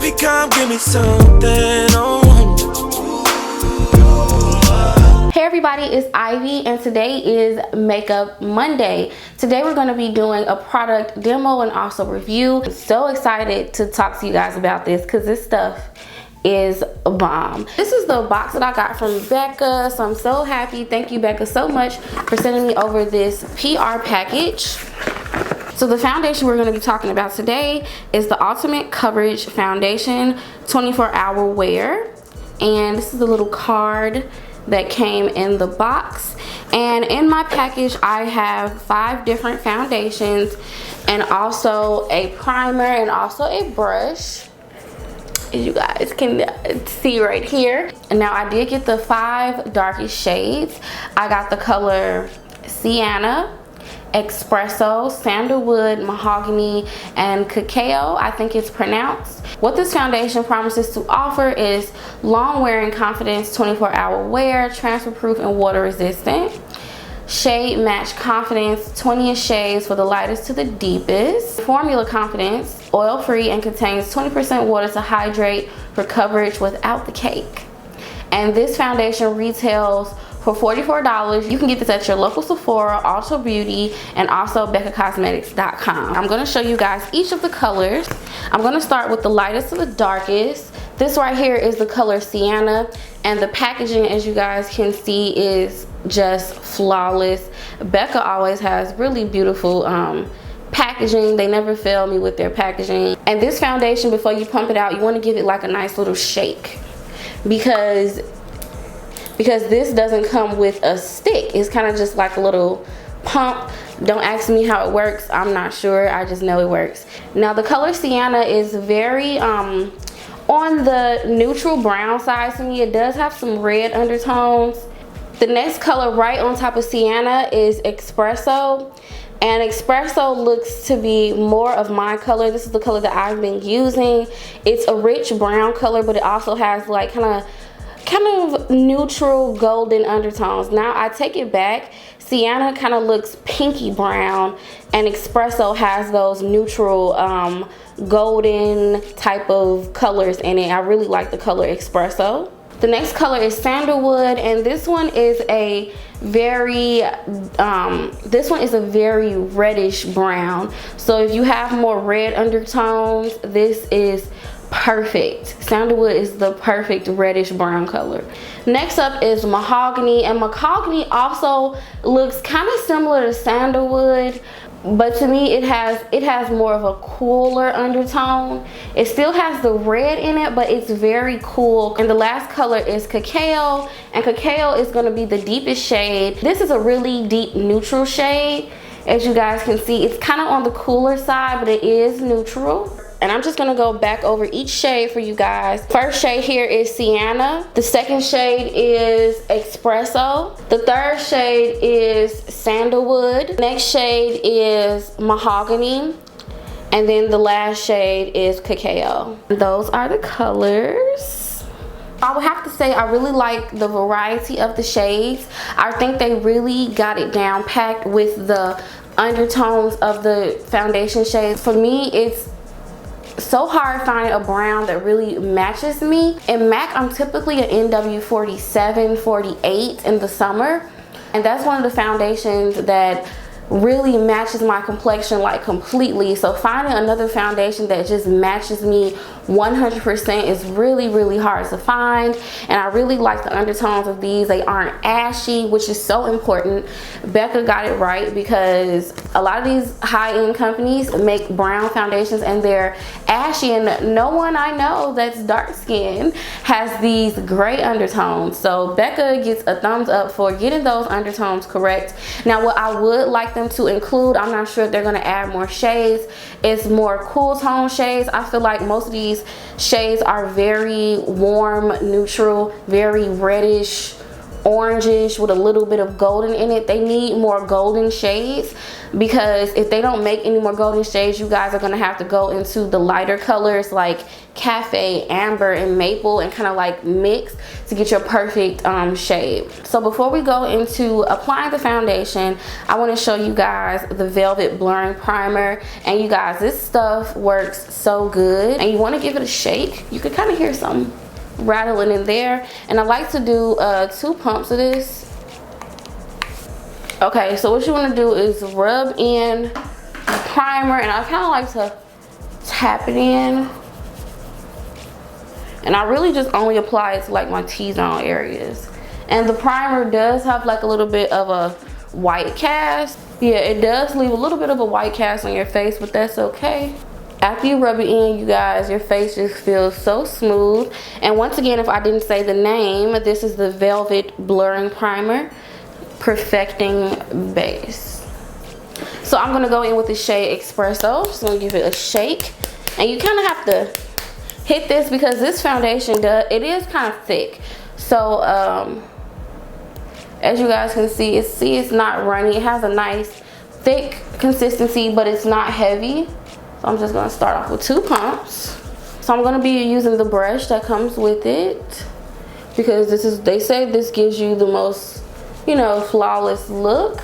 Baby, come give me something. Oh. Hey everybody, it's Ivy and today is Makeup Monday. Today we're going to be doing a product demo and also review. I'm so excited to talk to you guys about this because this stuff is a bomb. This is the box that I got from Becca, so I'm so happy. Thank you, Becca, so much for sending me over this PR package. So the foundation we're going to be talking about today is the Ultimate Coverage Foundation 24-Hour Wear. And this is the little card that came in the box. And in my package I have 5 different foundations and also a primer and also a brush, as you guys can see right here. And now I did get the 5 darkest shades. I got the color Sienna, Expresso, Sandalwood, Mahogany, and Cacao, I think it's pronounced. What this foundation promises to offer is long wearing confidence, 24-hour wear, transfer proof and water resistant. Shade match confidence, 20 shades for the lightest to the deepest. Formula confidence, oil free and contains 20% water to hydrate for coverage without the cake. And this foundation retails for $44. You can get this at your local Sephora, Ulta Beauty, and also BeccaCosmetics.com. I'm going to show you guys each of the colors. I'm going to start with the lightest to the darkest. This right here is the color Sienna, and the packaging, as you guys can see, is just flawless. Becca always has really beautiful packaging. They never fail me with their packaging. And this foundation, before you pump it out, you want to give it like a nice little shake because this doesn't come with a stick. It's kind of just like a little pump. Don't ask me how it works. I'm not sure. I just know it works. Now the color Sienna is very on the neutral brown side to me. It does have some red undertones. The next color right on top of Sienna is Expresso. And Expresso looks to be more of my color. This is the color that I've been using. It's a rich brown color, but it also has like kind of neutral golden undertones. Now I take it back. Sienna kind of looks pinky brown and Expresso has those neutral golden type of colors in it. I really like the color Expresso. The next color is Sandalwood, and this one is a very reddish brown. So if you have more red undertones, this is perfect. Sandalwood is the perfect reddish brown color. Next up is Mahogany, and Mahogany also looks kind of similar to Sandalwood, but to me it has more of a cooler undertone. It still has the red in it, but it's very cool. And the last color is Cacao, and Cacao is going to be the deepest shade. This is a really deep neutral shade. As you guys can see, it's kind of on the cooler side, but it is neutral. And I'm just gonna go back over each shade for you guys. First shade here is Sienna. The second shade is Expresso. The third shade is Sandalwood. Next shade is Mahogany. And then the last shade is Cacao. Those are the colors. I would have to say I really like the variety of the shades. I think they really got it down packed with the undertones of the foundation shades. For me, it's so hard finding a brown that really matches me. In MAC, I'm typically an NW 47, 48 in the summer, and that's one of the foundations that really matches my complexion like completely. So finding another foundation that just matches me 100% is really hard to find. And I really like the undertones of these. They aren't ashy, which is so important. Becca got it right, because a lot of these high-end companies make brown foundations and they're ashy, and no one I know that's dark skinned has these gray undertones. So Becca gets a thumbs up for getting those undertones correct. Now what I would like them to include, I'm not sure if they're going to add more shades, is more cool tone shades. I feel like most of these shades are very warm, neutral, very reddish orangish with a little bit of golden in it. They need more golden shades, because if they don't make any more golden shades, you guys are gonna have to go into the lighter colors like cafe, amber, and maple, and kind of like mix to get your perfect shade. So before we go into applying the foundation, I want to show you guys the Velvet Blurring Primer. And you guys, this stuff works so good, and you want to give it a shake. You can kind of hear some rattling in there, and I like to do 2 pumps of this. Okay, so what you want to do is rub in the primer, and I kind of like to tap it in, and I really just only apply it to like my T-zone areas. And the primer does have like a little bit of a white cast. Yeah, it does leave a little bit of a white cast on your face, but that's okay. After you rub it in, you guys, your face just feels so smooth. And once again, if I didn't say the name, this is the Velvet Blurring Primer, Perfecting Base. So I'm gonna go in with the shade Expresso. Just gonna give it a shake. And you kind of have to hit this, because this foundation it is kind of thick. So as you guys can see, it's not runny. It has a nice thick consistency, but it's not heavy. So I'm just gonna start off with 2 pumps. So I'm gonna be using the brush that comes with it, because they say this gives you the most, you know, flawless look.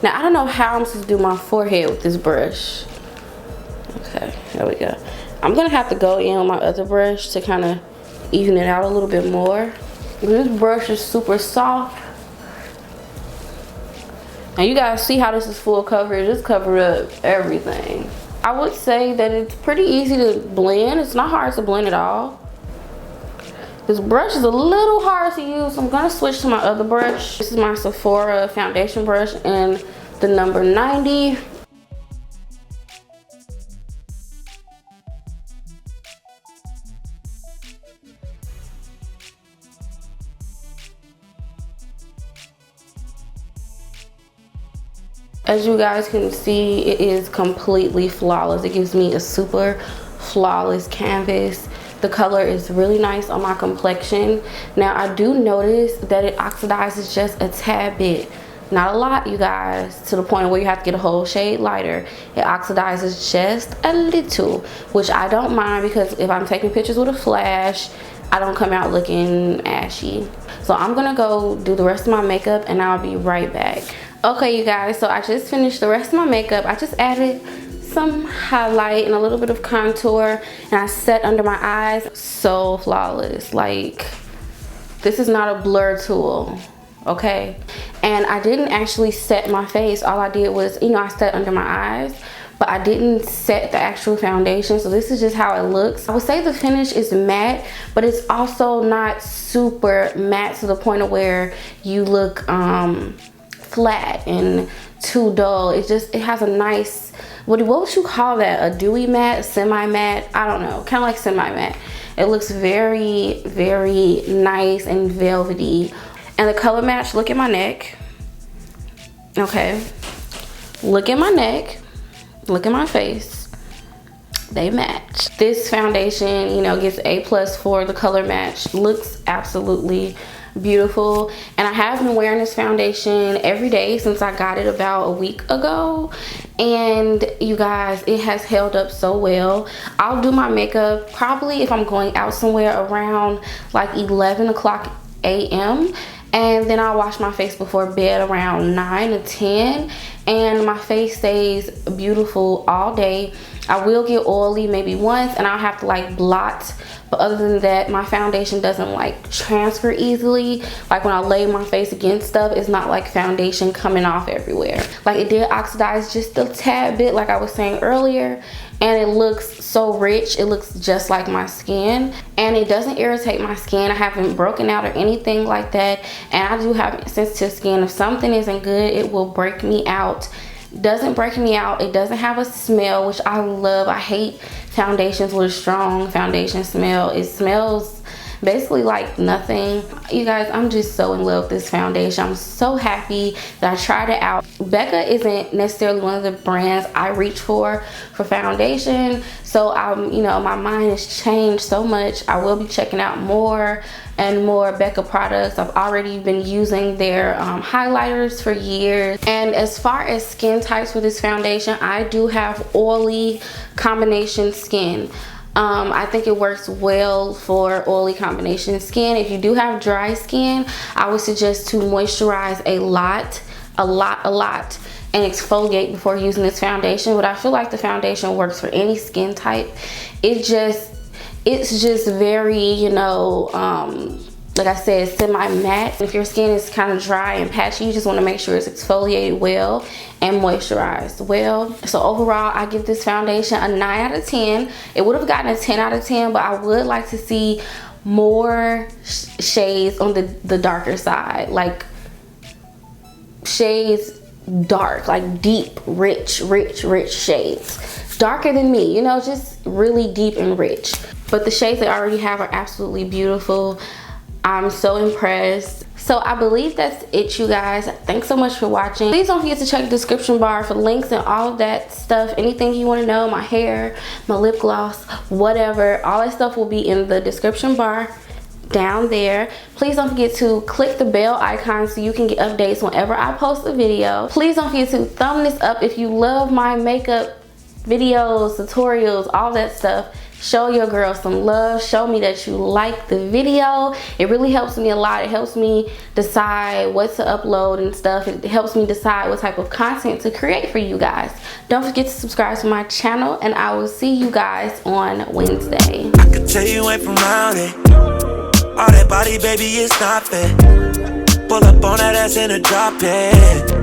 Now I don't know how I'm supposed to do my forehead with this brush. Okay, there we go. I'm gonna have to go in with my other brush to kind of even it out a little bit more. This brush is super soft. And you guys see how this is full coverage. Just covered up everything. I would say that it's pretty easy to blend. It's not hard to blend at all. This brush is a little hard to use, so I'm gonna switch to my other brush. This is my Sephora foundation brush in the number 90. As you guys can see, it is completely flawless. It gives me a super flawless canvas. The color is really nice on my complexion. Now I do notice that it oxidizes just a tad bit. Not a lot, you guys, to the point where you have to get a whole shade lighter. It oxidizes just a little, which I don't mind, because if I'm taking pictures with a flash, I don't come out looking ashy. So I'm gonna go do the rest of my makeup, and I'll be right back. Okay, you guys, so I just finished the rest of my makeup. I just added some highlight and a little bit of contour, and I set under my eyes. So flawless. Like, this is not a blur tool, okay? And I didn't actually set my face. All I did was, you know, I set under my eyes, but I didn't set the actual foundation. So this is just how it looks. I would say the finish is matte, but it's also not super matte to the point of where you look flat and too dull. It has a nice, what would you call that? A dewy matte, semi-matte? I don't know, kind of like semi-matte. It looks very, very nice and velvety. And the color match, look at my neck. Okay, look at my neck, look at my face. They match. This foundation, you know, gets A+ for the color match. Looks absolutely beautiful. And I have been wearing this foundation every day since I got it about a week ago, and you guys, it has held up so well. I'll do my makeup probably if I'm going out somewhere around like 11 o'clock a.m. and then I'll wash my face before bed around 9 or 10, and my face stays beautiful all day. I will get oily maybe once, and I'll have to like blot, but other than that, my foundation doesn't like transfer easily. Like when I lay my face against stuff, it's not like foundation coming off everywhere. Like it did oxidize just a tad bit, like I was saying earlier, and it looks so rich. It looks just like my skin, and it doesn't irritate my skin. I haven't broken out or anything like that, and I do have sensitive skin. If something isn't good, it will break me out. Doesn't break me out. It doesn't have a smell, which I love. I hate foundations with a strong foundation smell. It smells basically like nothing. You guys, I'm just so in love with this foundation. I'm so happy that I tried it out. Becca isn't necessarily one of the brands I reach for foundation, so I'm, you know, my mind has changed so much. I will be checking out more and more Becca products. I've already been using their highlighters for years. And as far as skin types for this foundation, I do have oily combination skin. I think it works well for oily combination skin. If you do have dry skin, I would suggest to moisturize a lot and exfoliate before using this foundation. But I feel like the foundation works for any skin type. It's just very, you know, like I said, semi-matte. If your skin is kind of dry and patchy, you just want to make sure it's exfoliated well and moisturized well. So overall, I give this foundation a 9 out of 10. It would have gotten a 10 out of 10, but I would like to see more shades on the darker side, like shades dark, like deep, rich shades, darker than me, you know, just really deep and rich. But the shades they already have are absolutely beautiful. I'm so impressed. So I believe that's it, you guys. Thanks so much for watching. Please don't forget to check the description bar for links and all of that stuff. Anything you want to know, my hair, my lip gloss, whatever, all that stuff will be in the description bar down there. Please don't forget to click the bell icon so you can get updates whenever I post a video. Please don't forget to thumb this up if you love my makeup videos, tutorials, all that stuff. Show your girl some love. Show me that you like the video. It really helps me a lot. It helps me decide what to upload and stuff. It helps me decide what type of content to create for you guys. Don't forget to subscribe to my channel, and I will see you guys on Wednesday. I could tell you ain't from around it. All that body, baby, it's not fair. Pull up on that ass in a drop it.